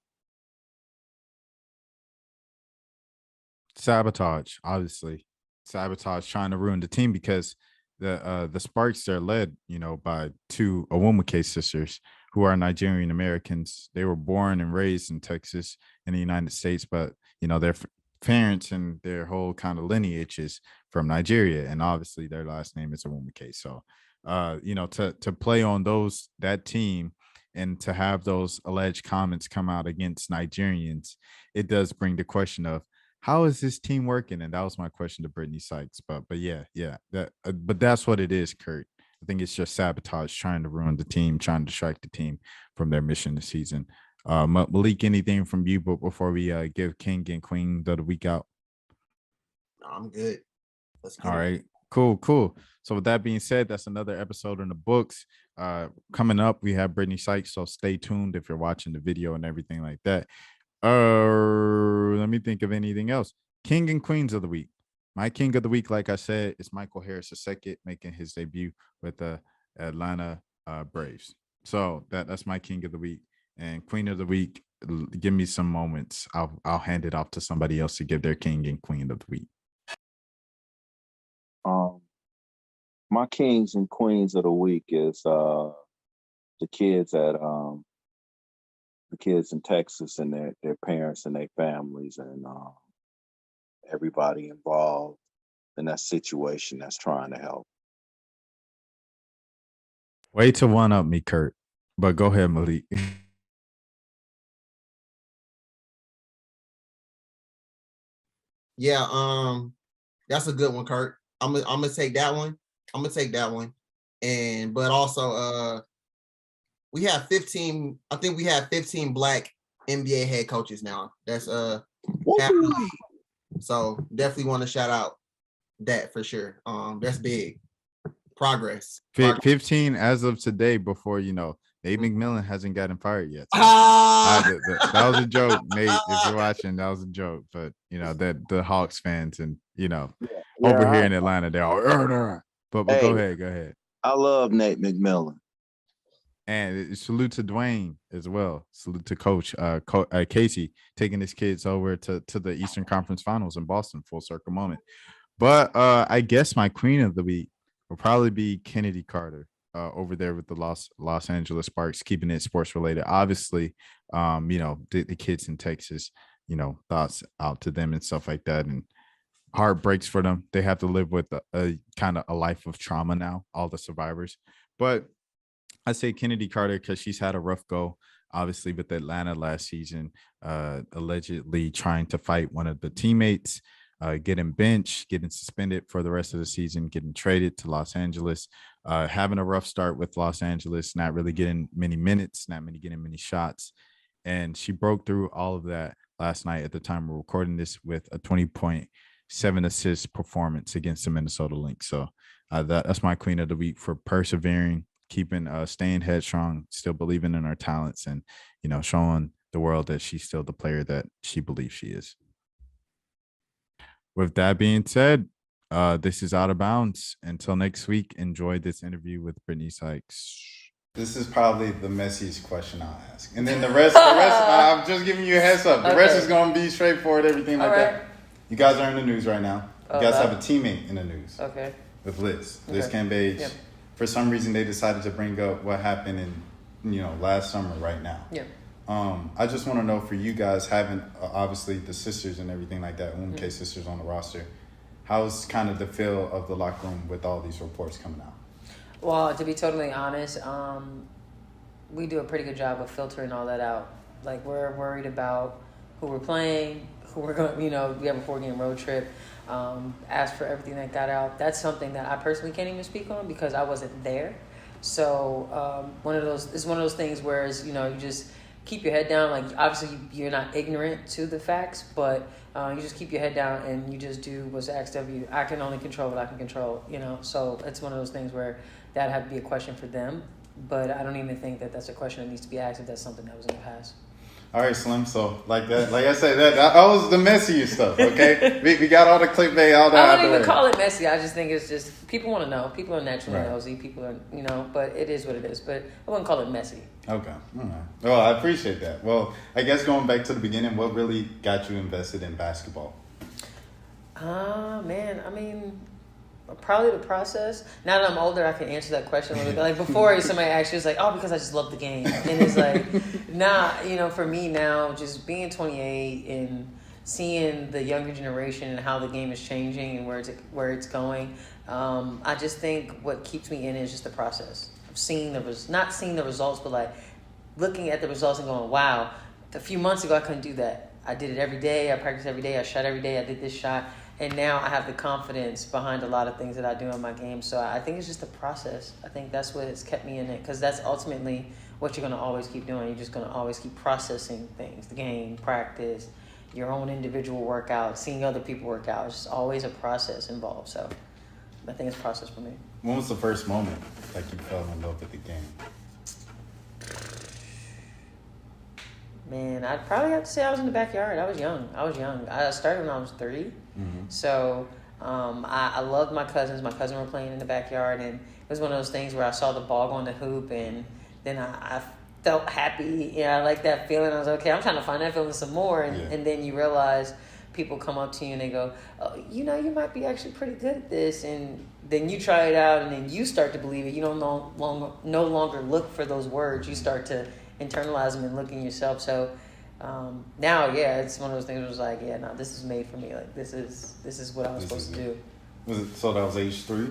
Sabotage, obviously. Sabotage, trying to ruin the team, because the Sparks are led, by two Owomake sisters who are Nigerian Americans. They were born and raised in Texas in the United States, but their parents and their whole kind of lineage is from Nigeria, and obviously their last name is Owomake. So, to play on that team and to have those alleged comments come out against Nigerians, it does bring the question of, how is this team working? And that was my question to Brittney Sykes. But yeah, but that's what it is, Kurt. I think it's just sabotage, trying to ruin the team, trying to distract the team from their mission this season. Malik, anything from you? But before we give King and Queen the week out, I'm good. Let's get all it. right, cool. So with that being said, that's another episode in the books. Coming up, we have Brittney Sykes. So stay tuned if you're watching the video and everything like that. Let me think of anything else. King and Queens of the week. My king of the week, like I said, is Michael Harris II, making his debut with the Atlanta Braves. So that's my king of the week. And queen of the week, give me some moments. I'll hand it off to somebody else to give their king and queen of the week. My kings and queens of the week is the kids at the kids in Texas and their parents and their families and everybody involved in that situation that's trying to help. Way to one up me, Kurt. But go ahead, Malik. Yeah, that's a good one, Kurt. I'm gonna take that one. I'm gonna take that one. And but also we have 15, I think we have 15 black NBA head coaches now. That's happening. So definitely want to shout out that for sure. That's big progress. 15 as of today before, Nate McMillan hasn't gotten fired yet. So that was a joke, Nate. If you're watching, that was a joke. But that the Hawks fans and over here in Atlanta, they're all but hey, go ahead. I love Nate McMillan. And salute to Dwayne as well. Salute to Coach Casey taking his kids over to the Eastern Conference Finals in Boston. Full circle moment. But I guess my queen of the week will probably be Kennedy Carter. Over there with the Los Angeles Sparks, keeping it sports related. Obviously, the kids in Texas, thoughts out to them and stuff like that, and heart breaks for them. They have to live with a kind of a life of trauma now, all the survivors. But I say Kennedy Carter because she's had a rough go, obviously, with Atlanta last season, allegedly trying to fight one of the teammates, getting benched, getting suspended for the rest of the season, getting traded to Los Angeles, having a rough start with Los Angeles, not really getting many minutes, getting many shots. And she broke through all of that last night at the time we're recording this with a 20.7 assist performance against the Minnesota Lynx. So that's my queen of the week for persevering, staying headstrong, still believing in her talents and, showing the world that she's still the player that she believes she is. With that being said, this is Out of Bounds. Until next week, enjoy this interview with Brittney Sykes. This is probably the messiest question I'll ask. And then the rest, I'm just giving you a heads up. The rest is going to be straightforward, everything like that. You guys are in the news right now. You guys have a teammate in the news. Okay. With Liz Cambage. Yep. For some reason, they decided to bring up what happened in, last summer right now. Yeah. I just want to know for you guys having obviously the sisters and everything like that, K sisters on the roster, how's kind of the feel of the locker room with all these reports coming out? Well, to be totally honest, we do a pretty good job of filtering all that out. Like, we're worried about who we're playing, who we're going, we have a 4-game road trip. As for everything that got out, that's something that I personally can't even speak on because I wasn't there. So it's one of those things where you just keep your head down. Like, obviously you're not ignorant to the facts, but you just keep your head down and you just do what's asked of you. I can only control what I can control, so it's one of those things where that had to be a question for them, but I don't even think that that's a question that needs to be asked if that's something that was in the past. All right, Slim. So like I said, that was the messiest stuff. Okay, we got all the clickbait, all that. I don't even call it messy. I just think it's just people want to know. People are naturally nosy. People are, but it is what it is. But I wouldn't call it messy. Okay. All right. Well, I appreciate that. Well, I guess going back to the beginning, what really got you invested in basketball? Man, I mean, probably the process. Now that I'm older, I can answer that question a little bit. Like before, somebody asked you, it's like, oh, because I just love the game. And it's like, nah, for me now, just being 28 and seeing the younger generation and how the game is changing and where it's going, I just think what keeps me in it is just the process of seeing not seeing the results, but like looking at the results and going, wow, a few months ago I couldn't do that. I did it every day. I practiced every day. I shot every day. I did this shot. And now I have the confidence behind a lot of things that I do in my game. So I think it's just the process. I think that's what has kept me in it because that's ultimately what you're going to always keep doing. You're just going to always keep processing things, the game, practice, your own individual workout, seeing other people work out. It's just always a process involved. So I think it's a process for me. When was the first moment like you fell in love with the game? Man, I'd probably have to say I was in the backyard. I was young. I started when I was 3. Mm-hmm. So I loved my cousins. My cousins were playing in the backyard, and it was one of those things where I saw the ball go in the hoop, and then I felt happy. I like that feeling. I was like, okay, I'm trying to find that feeling some more. And then you realize people come up to you and they go, oh, you know, you might be actually pretty good at this, and then you try it out and then you start to believe it. You don't no longer look for those words. You start to internalize them and look in yourself. So now, yeah, it's one of those things where it's like, yeah, no, this is made for me. Like this is what I was supposed to do. Was it so that was age 3?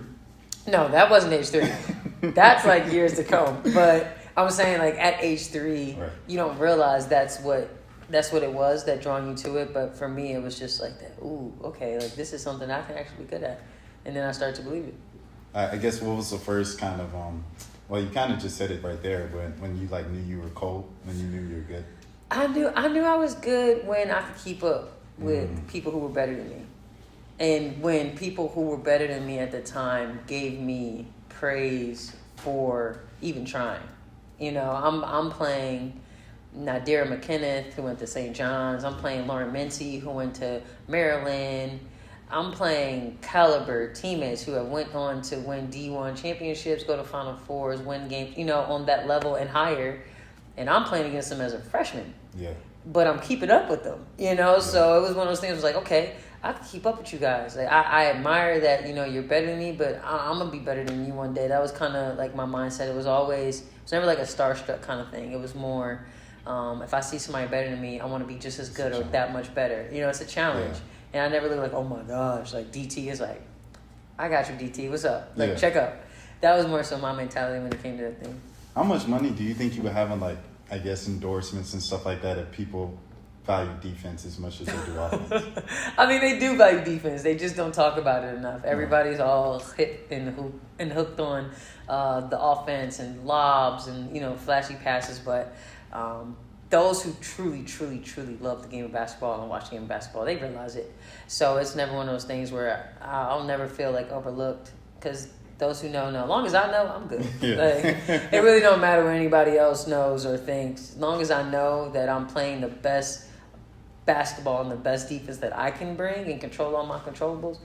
No, that wasn't age 3. That's like years to come. But I was saying, like, at age 3, right. You don't realize that's what it was that drawing you to it. But for me, it was just like that. Ooh, okay, like this is something I can actually be good at, and then I started to believe it. I guess what was the first kind of well, you kind of just said it right there, but when you like knew you were cold, when you knew you were good. I knew I was good when I could keep up with people who were better than me, and when people who were better than me at the time gave me praise for even trying. You know, I'm playing Nadira McKenneth, who went to St. John's. I'm playing Lauren Mincy, who went to Maryland. I'm playing caliber teammates who have went on to win D1 championships, go to Final Fours, win games, you know, on that level and higher. And I'm playing against them as a freshman. Yeah. But I'm keeping up with them, you know? Yeah. So it was one of those things, it was like, okay, I can keep up with you guys. Like, I admire that, you know, you're better than me, but I'm going to be better than you one day. That was kind of like my mindset. It was never like a starstruck kind of thing. It was more, if I see somebody better than me, I want to be just as good or that much better. You know, it's a challenge. Yeah. And I never look like, oh my gosh, like DT is like, I got you, DT, what's up? Like, check up. That was more so my mentality when it came to that thing. How much money do you think you would have in, like, I guess, endorsements and stuff like that if people value defense as much as they do offense? I mean, they do value defense. They just don't talk about it enough. Everybody's all hit and hooked on the offense and lobs and, you know, flashy passes. But those who truly, truly, truly love the game of basketball and watch the game of basketball, they realize it. So it's never one of those things where I'll never feel like overlooked, because those who know. As long as I know, I'm good. Yeah. Like, it really don't matter what anybody else knows or thinks. As long as I know that I'm playing the best basketball and the best defense that I can bring and control all my controllables,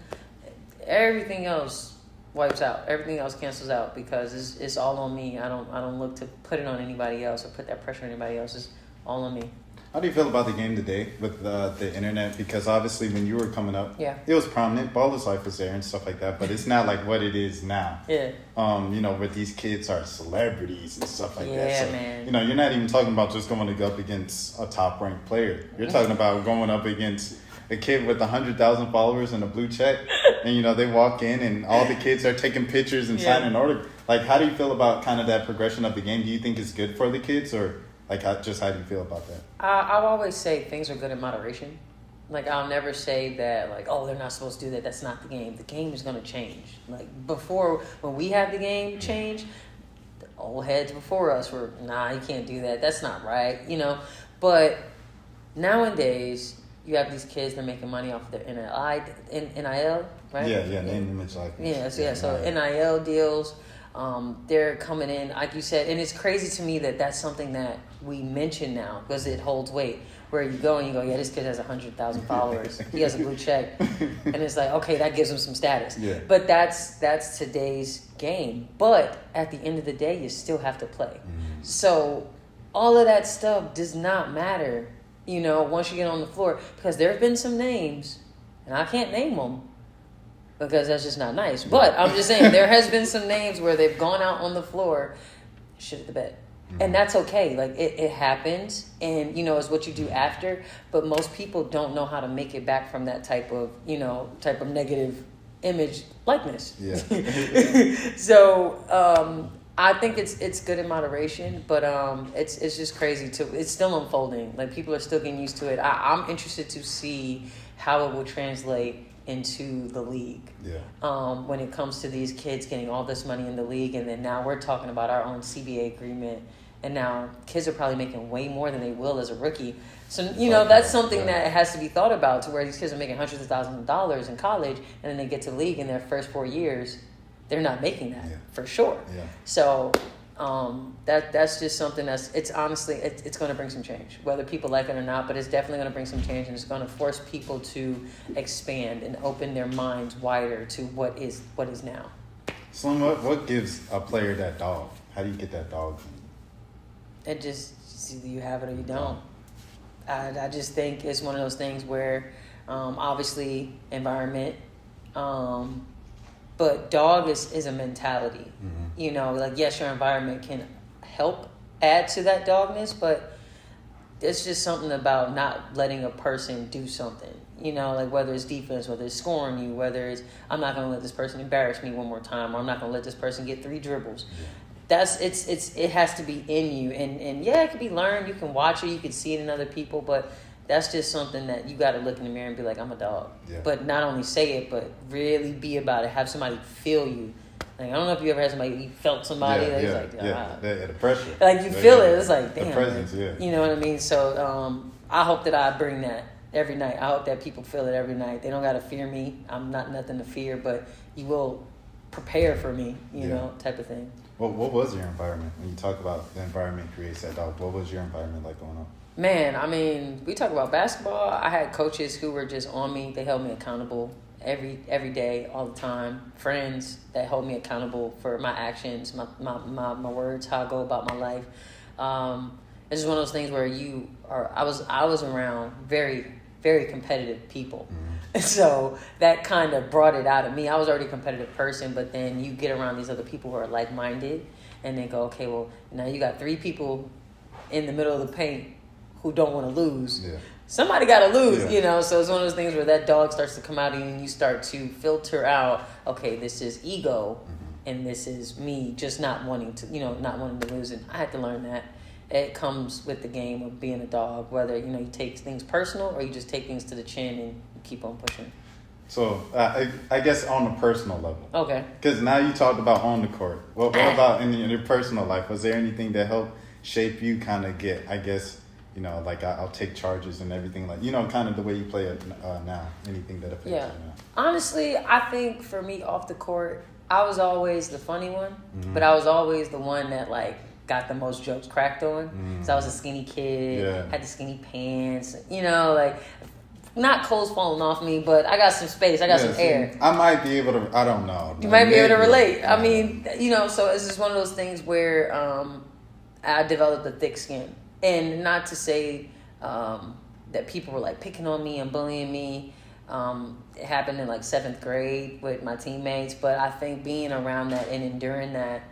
everything else wipes out. Everything else cancels out, because it's all on me. I don't look to put it on anybody else or put that pressure on anybody else. It's all on me. How do you feel about the game today with the internet? Because obviously when you were coming up, it was prominent. Baller's Life was there and stuff like that, but it's not like what it is now. Yeah. You know, where these kids are celebrities and stuff like that. Yeah, so, man. you know, you're not even talking about just going to go up against a top-ranked player. You're talking about going up against a kid with 100,000 followers and a blue check, and, you know, they walk in and all the kids are taking pictures and signing orders. Like, how do you feel about kind of that progression of the game? Do you think it's good for the kids, or like, how do you feel about that? I'll always say things are good in moderation. Like, I'll never say that, like, oh, they're not supposed to do that. That's not the game. The game is going to change. Like, before, when we had the game change, the old heads before us were, nah, you can't do that. That's not right, you know. But nowadays, you have these kids that are making money off their NIL, right? Yeah, name, image, likeness. Yeah, so NIL deals. They're coming in, like you said, and it's crazy to me that that's something that we mention now, because it holds weight. Where you go and you go, yeah, this kid has 100,000 followers. He has a blue check, and it's like, okay, that gives him some status. Yeah. But that's today's game. But at the end of the day, you still have to play. Mm-hmm. So all of that stuff does not matter, you know, once you get on the floor, because there have been some names, and I can't name them, because that's just not nice. But I'm just saying, there has been some names where they've gone out on the floor, shit at the bed. Mm-hmm. And that's okay. Like, it happens, and, you know, it's what you do after. But most people don't know how to make it back from that type of negative image likeness. Yeah. So I think it's good in moderation, but it's just crazy too. It's still unfolding. Like, people are still getting used to it. I'm interested to see how it will translate into the league. Yeah. When it comes to these kids getting all this money in the league, and then now we're talking about our own CBA agreement, and now kids are probably making way more than they will as a rookie. So, you know, that's something that has to be thought about, to where these kids are making hundreds of thousands of dollars in college, and then they get to the league in their first 4 years, they're not making that for sure. Yeah. So that's just something it's honestly, it's going to bring some change, whether people like it or not, but it's definitely going to bring some change, and it's going to force people to expand and open their minds wider to what is now. Slim, what gives a player that dog? How do you get that dog? It just either you have it or you don't. I just think it's one of those things where Obviously, environment. But dog is a mentality. You know, like, yes, your environment can help add to that dogness, but it's just something about not letting a person do something. You know, like whether it's defense, whether it's scoring you, whether it's I'm not going to let this person embarrass me one more time, or I'm not going to let this person get 3 dribbles. It has to be in you, and yeah, it can be learned. You can watch it, you can see it in other people, but that's just something that you got to look in the mirror and be like, I'm a dog. Yeah. But not only say it, but really be about it. Have somebody feel you. Like, I don't know if you ever had somebody, you felt somebody that's like, the pressure. Like, you feel it. It's like, damn. The presence, You know what I mean? So I hope that I bring that every night. I hope that people feel it every night. They don't got to fear me. I'm not nothing to fear, but you will prepare for me, you know, type of thing. Well, what was your environment? When you talk about the environment creates that dog, what was your environment like going on? Man, I mean, we talk about basketball. I had coaches who were just on me. They held me accountable every day, all the time. Friends that hold me accountable for my actions, my words, how I go about my life. It's just one of those things where I was around very, very competitive people. So that kind of brought it out of me. I was already a competitive person, but then you get around these other people who are like-minded, and they go, okay, well, now you got 3 people in the middle of the paint who don't want to lose. Yeah. Somebody got to lose, you know? So it's one of those things where that dog starts to come out of you, and you start to filter out, okay, this is ego, and this is me just not wanting to lose. And I had to learn that. It comes with the game of being a dog, whether, you know, you take things personal or you just take things to the chin and keep on pushing. So I guess on a personal level. Okay. Because now you talked about on the court. What about in your personal life? Was there anything that helped shape you kind of get, I guess, you know, like I'll take charges and everything, like, you know, kind of the way you play it now? Anything that affects you now? Honestly, I think for me off the court, I was always the funny one, but I was always the one that, like, got the most jokes cracked on. So I was a skinny kid, had the skinny pants, you know, like, not clothes falling off me, but I got some space, I got some air. I might be able to, I don't know. You might be able to relate. I mean, you know, so it's just one of those things where I developed a thick skin. And not to say that people were, like, picking on me and bullying me. It happened in, like, 7th grade with my teammates, but I think being around that and enduring that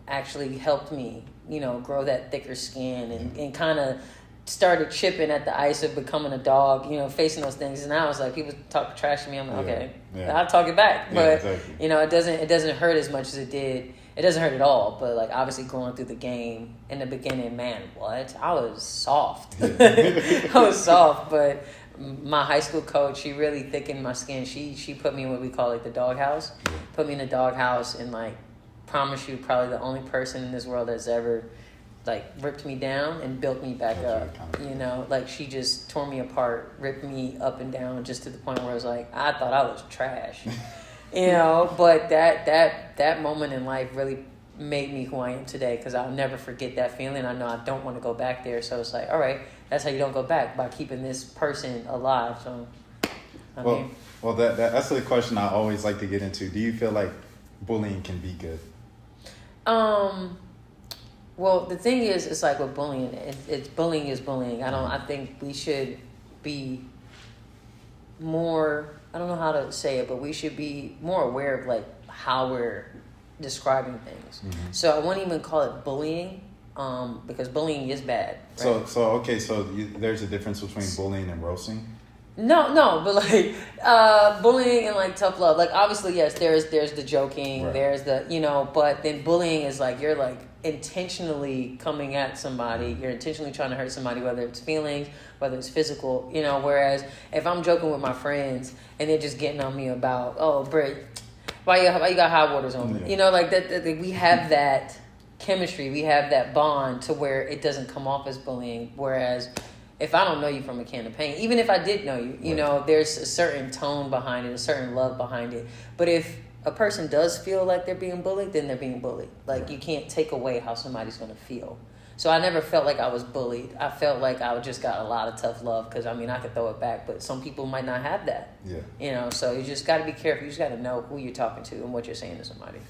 actually helped me, you know, grow that thicker skin and kind of started chipping at the ice of becoming a dog, you know, facing those things. And I was like, people talk trash to me, I'm like, okay, I'll talk it back. But, exactly. You know, it doesn't hurt as much as it did. It doesn't hurt at all, but, like, obviously going through the game in the beginning, man, what? I was soft. I was soft, but my high school coach, she really thickened my skin. She put me in what we call, like, the doghouse. Put me in the doghouse, and, like, promise you, probably the only person in this world that's ever, like, ripped me down and built me back up. You know, like, she just tore me apart, ripped me up and down, just to the point where I was like, I thought I was trash. You know, but that moment in life really made me who I am today, because I'll never forget that feeling. I know I don't want to go back there, so it's like, all right, that's how you don't go back, by keeping this person alive. So, well, that's the question I always like to get into. Do you feel like bullying can be good? Well, the thing is, it's like with bullying. It's bullying is bullying. I think we should be more. I don't know how to say it, but we should be more aware of, like, how we're describing things. So I won't even call it bullying, because bullying is bad. Right? So there's a difference between bullying and roasting. No, but, like, bullying and, like, tough love. Like, obviously, yes, there's the joking, right. There's the, you know, but then bullying is, like, you're, like, intentionally coming at somebody. You're intentionally trying to hurt somebody, whether it's feelings, whether it's physical, you know. Whereas if I'm joking with my friends and they're just getting on me about, oh, Britt, why you got hot waters on me? You know, like that we have that chemistry, we have that bond to where it doesn't come off as bullying. Whereas if I don't know you from a can of paint, even if I did know you, you know, there's a certain tone behind it, a certain love behind it. But if a person does feel like they're being bullied, then they're being bullied. Like, you can't take away how somebody's going to feel. So I never felt like I was bullied. I felt like I just got a lot of tough love, because, I mean, I could throw it back, but some people might not have that. Yeah. You know, so you just got to be careful. You just got to know who you're talking to and what you're saying to somebody.